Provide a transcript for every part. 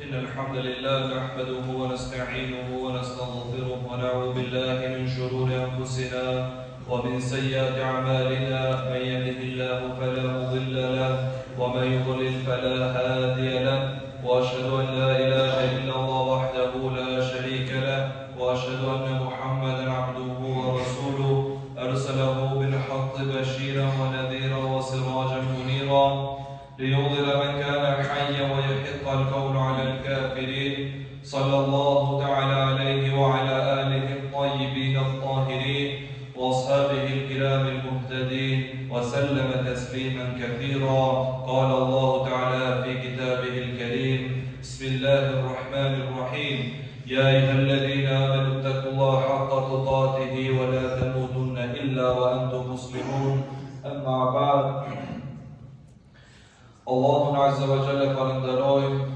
إن الحمد لله نحمده ونستعينه ونستغفره ونعوذ بالله من شرور أنفسنا ومن سيئات أعمالنا من يهده الله فلا مضل له ومن يضلل فلا هادي له وأشهد أن لا إله إلا الله وحده لا شريك له وأشهد أن محمدا عبده ورسوله أرسله بالحق بشيرا ونذيرا وسراجا منيرا لينذر من كان حيا ويحق القول على الكافرين صلى الله تعالى عليه وعلى آله الطيبين الطاهرين وأصحابه الكرام المهتدين وسلم تسليما كثيرا. قال الله تعالى في كتابه الكريم: بسم الله الرحمن الرحيم يا أيها الذين آمنوا اتقوا الله حق تقاته ولا تموتن إلا وأنتم مسلمون. أما بعد. Allahun Azza wa Jalla falenderojmë,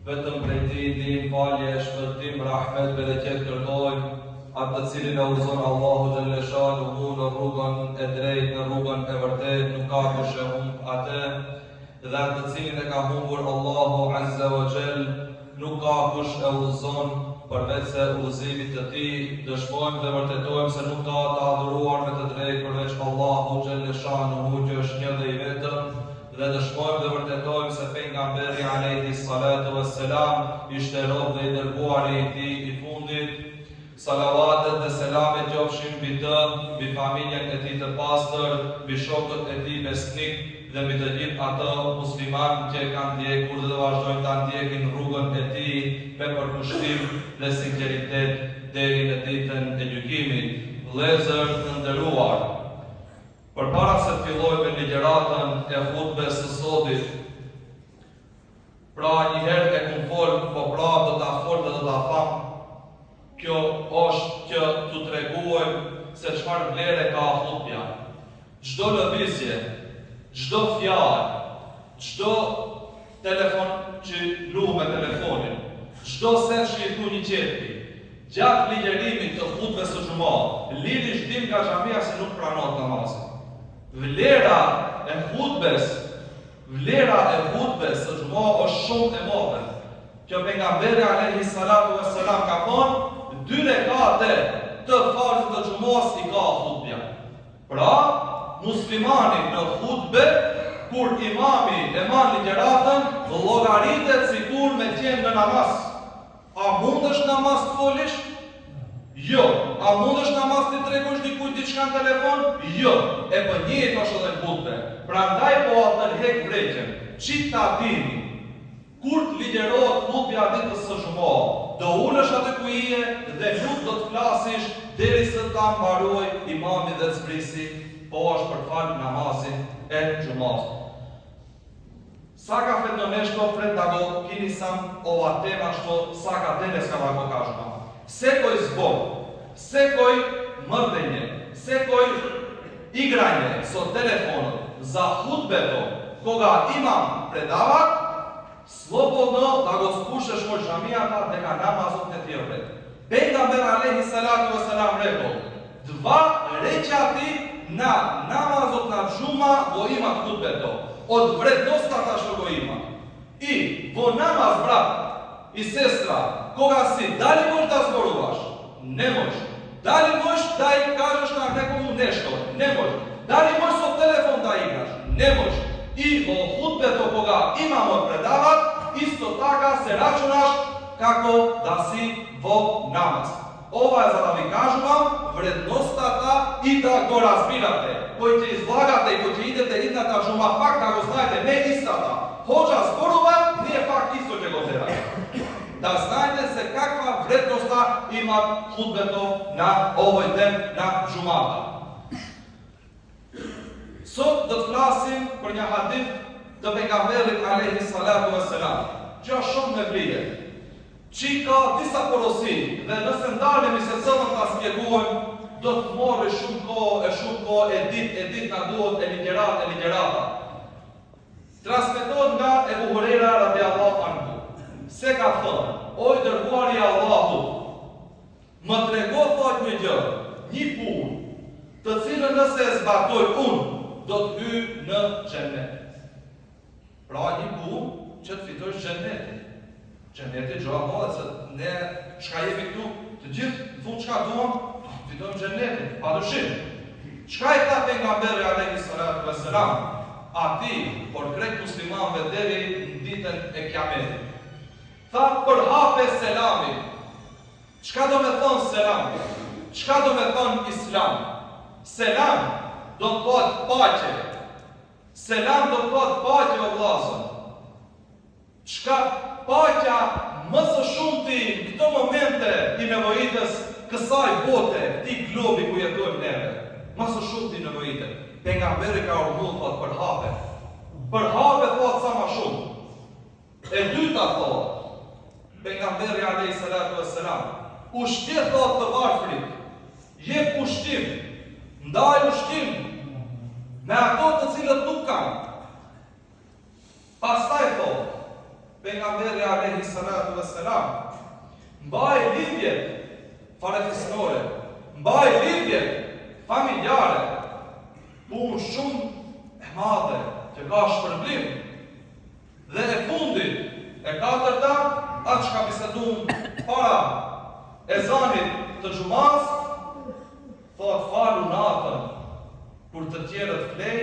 vetëm prej Tij ndihmë, falje, shpëtim, rahmet, bereqet kërkojmë, atë të cilin e udhëzon Allahu Xhalla Shanuhu në rrugën e drejtë, në rrugën e vërtetë, nuk ka kush e humb atë, dhe atë të cilin e ka humbur Allahu Azza wa Jalla, nuk ka kush e udhëzon përveç se udhëzimit të Tij. Dëshmojmë dhe vërtetojmë se nuk ka të adhuruar me të drejtë përveç Allahu Xhalla Shanuhu, që është një dhe i vetëm. Dhe dëshmojmë dhe vërtetojmë se pejgamberi alayhi salatu wassalam ishte rob dhe i dërguari i Tij i fundit. Salavatet dhe selamet qofshin mbi të, mbi familjen e Tij të pastër, mbi shokët e Tij besnik dhe mbi të gjithë ato muslimanë që kanë ndjekur dhe vazhdojnë ta ndjekin rrugën e Tij me përkushtim dhe sinqeritet deri në ditën e gjykimit. Vëllezër të nderuar, përpara se të fillojmë ligjëratën e hutbes së sotit, pra njëherë e kum folë, po pra do ta folë dhe do ta tham, kjo është që t'u treguojmë se çfarë vlere ka hutbja. Çdo lëvizje, çdo fjalë, çdo telefon që lu me telefonin, çdo sens që i thu një qefi, gjatë ligjërimit të hutbes së xumës, liri shtim nga xhamia se nuk pranohet namazi. Vlera e hutbes së xumës është shumë e madhe. Që pejgamberi alayhi salatu wassalam ka thonë, 2 rekate të farzit të xumës i ka hutbja. Pra, muslimani në hutbe, kur imami e marr ligjëratën, llogaritet sikur me qenë në namaz. A mundesh namaz të folish? Jo. A mundesh namaz të tregosh dikujt diçka në telefon? Jo. E po njëjtë është edhe hutbe. Prandaj po atërhek vreqen. Çit ta dini, kur të ligjërohet hutbja ditës së xumës, do ulesh atë ku je dhe nuk do të flasish derisa ta mbaroj imami dhe të zbrisi, po është për fal namazin e xumës. Sa ka fenonesko pred dago kini sam ova tema što saka danes ka vago kažemo. Sekoj zbog, sekoj mrdenje, sekoj igranje so telefonom za hutbeto koga imam predavat, slobodno da go spušeš od žamijata deka namazot ne ti obred. Pejgamber alayhi salatu wassalam rekao, 2 rećati na namazot na džuma go ima hutbeto, od vrednostata što go ima. I vo namaz, brat i sestra, koga si, da li možeš da zboruvaš? Ne možeš. Da li možeš da i kažeš na nekomu nešto? Ne možeš. Da li možeš so telefon da igraš? Ne možeš. I o hutbeto koga imamo predavat, isto taka se računaš kako da si vo namaz. Ova je za da vi kažu vam vrednostata i da go razbirate. Koji će izlagate i koji će idete idnata žuma, pak da go znajte, ne istata. Hođa zboruvat, nije pak isto će go terati. Da znajte se kakva vrednosta ima hutbeto na ovoj tem na xumata. Sot do të flasim për një hadith të pejgamberit alayhi salatu wassalam, që është shumë me vlije, që ka disa porosi dhe nëse ndalemi se cëllën ta spjegojmë, do të morë shumë kohë, e dit na duhet e ligjërata. Transmetohet nga Ebu Hurajra radiallahu anhu, se ka thënë, o i dërguari i Allahut, më trego thot një gjë, një punë, të cilën nëse e zbatoj unë, do të hyj në xhenet. Pra një punë që të fitosh xhenetin. Xheneti gjëra mëdha se ne çka jemi këtu, të gjithë në fund çka duam, fitojmë xhenetin, padyshim. Çka I tha pejgamberi alayhi salatu vesselam atij por krejt muslimanëve deri në ditën e Kiametit? Tha përhape selamit. Çka do me thonë selam? Çka do me thonë islam? Selam do të thotë paqe. Selam do të thotë paqe o vllazër. Çka paqja më së shumti në këto momente I nevojitës kësaj bote, këtij globi ku jetojmë neve. Më së shumti nevojitet. Pejgamberi ka urdhëruar thotë përhape. Përhape thotë sa më shumë. E dyta thotë pejgamberi alayhi salatu vesselam, ushtim thotë të varfrit, jep ushtim, ndaj ushtim me ato të cilët nuk kanë. Pastaj thotë pejgamberi alayhi salatu vesselam, mbaj lidhjet farefisnore, mbaj lidhjet familjare, punë shumë e madhe që ka shpërblim. Dhe e fundit, e katërta, atë që ka bisedum para ezanit të gjumas, thot falu natën, kur të tjerët flej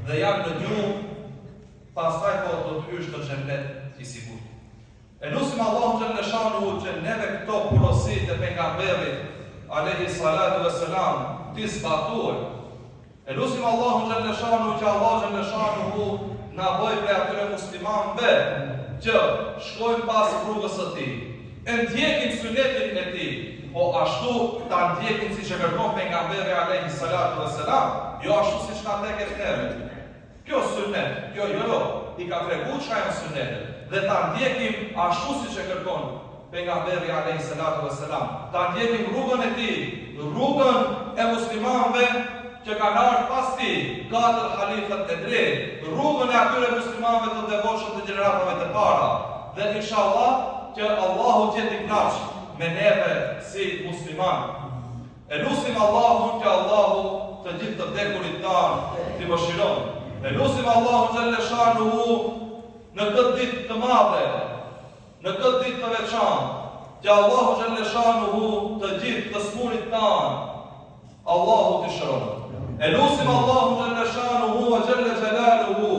dhe janë në gjumë, pastaj thot do të hysh të xhennet I sigurt. E lutim Allahun xhaleshanu që neve këto porosit e pejgamberit alayhi salatu vesselam të zbatojmë. E lutim Allahun xhaleshanu që Allah xhaleshanu na bëj prej atyre muslimanëve që shkojnë pas rrugës së tij, e ndjekin sunetin e tij, po ashtu ta ndjekin siç e kërkon pejgamberi alayhi salatu vesselam, jo ashtu siç na teket neve. Kjo sunet, kjo jo, I ka treguar çka janë sunetet, dhe ta ndjekim ashtu siç e kërkon pejgamberi alayhi salatu vesselam. Ta ndjekim rrugën e tij, rrugën e muslimanëve që kanë ardhur pas tij, katër halifët e drejtë, rrugën e atyre muslimanëve të devotshëm të gjeneratave të para. Dhe inshallah që Allahu të jetë I kënaqur me neve si musliman. E lutim Allahun që Allahu të gjithë të vdekurit tanë t'i mëshiron. E lutim Allahun xhaleshanuhu në këtë ditë të madhe, në këtë ditë të veçantë, që Allahu xhaleshanuhu të gjithë të smunit tanë, Allahu t'i shëron. E lutim Allahun xhaleshanuhu wa xhalla xjalaluhu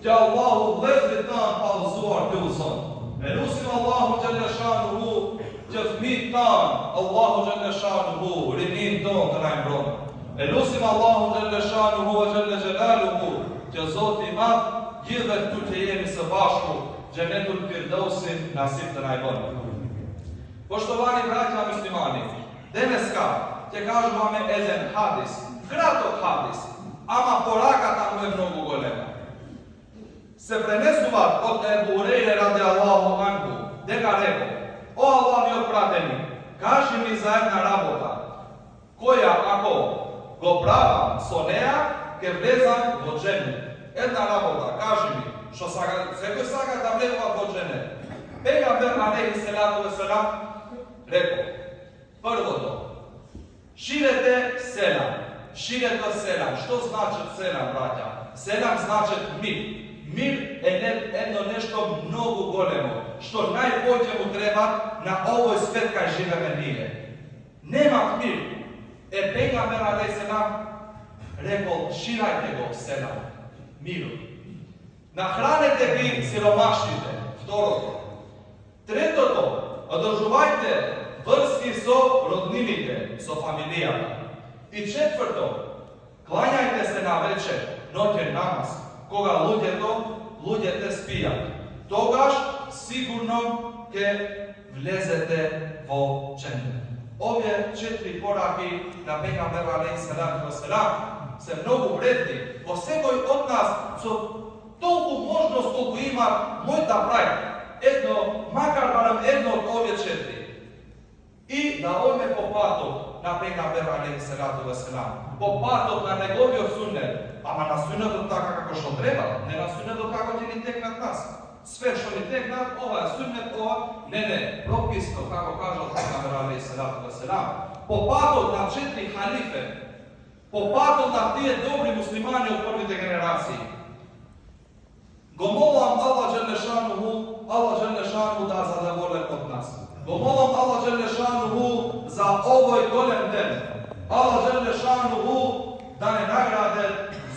që Allahu vëllezërit tanë pa udhëzuar të udhëzon. E lutim Allahun xhaleshanuhu që fëmijët tanë, Allahu xhaleshanuhu rinin tonë të na mbron. E lutim Allahun xhaleshanuhu wa xhalla xjalaluhu që Zoti I Madh gjithë këtu që jemi së bashku, xhenetul firdausin nasip të na bën. Poštovani braća muslimani, deneska që kažemo jedan hadis, kratok hadis, ama porakata mu je mnogo golema. Se prenesува od Ebu Hurejre radijallahu anhu, gdje ga rekao, o Allah mi oprateni, kaži mi za jedna rabota, koja ako go pravam sonea, ke vezan do džene. Jedna rabota, kaži mi, što sekoj saga da vlekova do džene. Pejgamber alejhi salatu vesselam rekao, prvo to, širete selam. Širete selam. Što znači selam, braća? Selam znači mir. Mir je jedno nešto mnogo golemo, što najbolje mu treba na ovoj svet kaj živeme nije. Nema mir. E pejgamber alejhi selam rekao, širajte go selam, miru. Nahranite vi siromašnite, vtoro to. Treto to, održuvajte vrski so rodninite, so familijama. I četvrto, klanjajte se na večer, noćen namaz, koga ludjete spijat. Togaš sigurno ke vlezete vo džennet. Ove četiri koraki na pejgamberu alejhi salatu vesselam se mnogo vredni. Po sekoj od nas su toliko možnost koliko ima moj da pravi. Jedno, makar barem jedno od ove četiri. I da ome popatot na pejgamberu alejhi salatu vesselam. Popatot na njegovio sunnet. Ama na sunnetu tako kako što treba. Ne na sunnetu kako će ni teknat nas. Sve što ni teknat, ova je sunnet, ova, ne, propisno, kako kaže pejgamber alejhi salatu vesselam. Popatot na četiri halife. Popatot na tije dobri muslimani od prvite generaciji. Go molam Allah dželle šanuhu da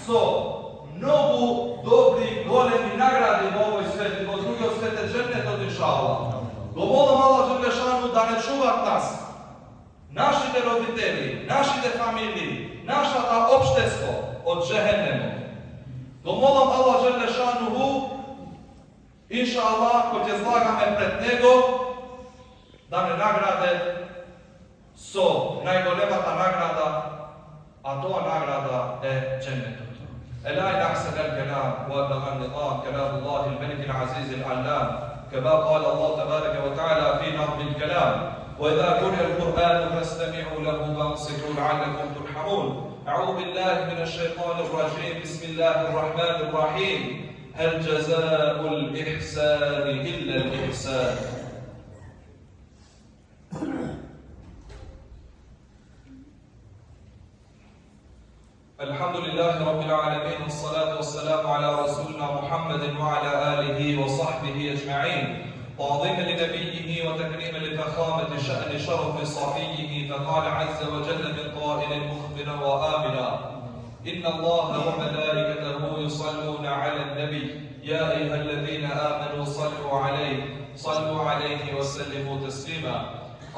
so mnogo dobrih, golemi nagrade u ovoj sveti, po drugoj svete džennet inshallah. Molimo Allah Đelešanu da ne čuva nas, našите roditelji, našite familiji, naša ta opštestvo od džehennema. Molim Allah Đelešanu, inša Allah, ko će zlagame pred Nego, da me nagrade so najgolemata nagrada, a to nagrada je džennetu. Elaj nahsen el kelam, wa ablagan nizam, kelam Allahi il-Melik il-Aziz il-Allam, كما قال الله تبارك وتعالى في نظم الكلام وإذا قرئ القرآن فاستمعوا له وانصتوا لعلكم ترحمون. أعوذ بالله من الشيطان الرجيم. بسم الله الرحمن الرحيم. هل جزاء الإحسان إلا الإحسان. الحمد لله رب العالمين والصلاة والسلام على رسولنا محمد وعلى آله وصحبه أجمعين. تعظيما لنبيه وتكريما لفخامة شأن شرف صفيه، فقال عز وجل من قائل مخبرا وآمنا: إن الله وملائكته يصلون على النبي يا أيها الذين آمنوا صلوا عليه وسلموا تسليما.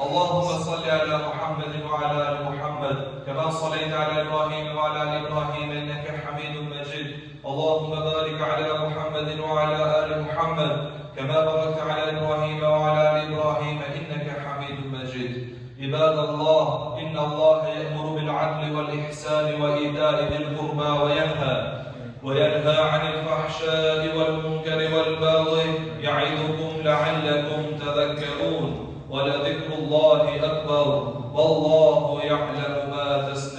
اللهم صل على محمد وعلى آل محمد كما صليت على إبراهيم وعلى آل إبراهيم إنك حميد مجيد. اللهم بارك على محمد وعلى آل محمد كما باركت على إبراهيم وعلى آل إبراهيم إنك حميد مجيد. عباد الله، إن الله يأمر بالعدل والإحسان وإيتاء ذي القربى وينهى عن الفحشاء والمنكر والبغي يعظكم لعلكم تذكرون. ولذكر الله أكبر والله يعلم ما تستطيعون.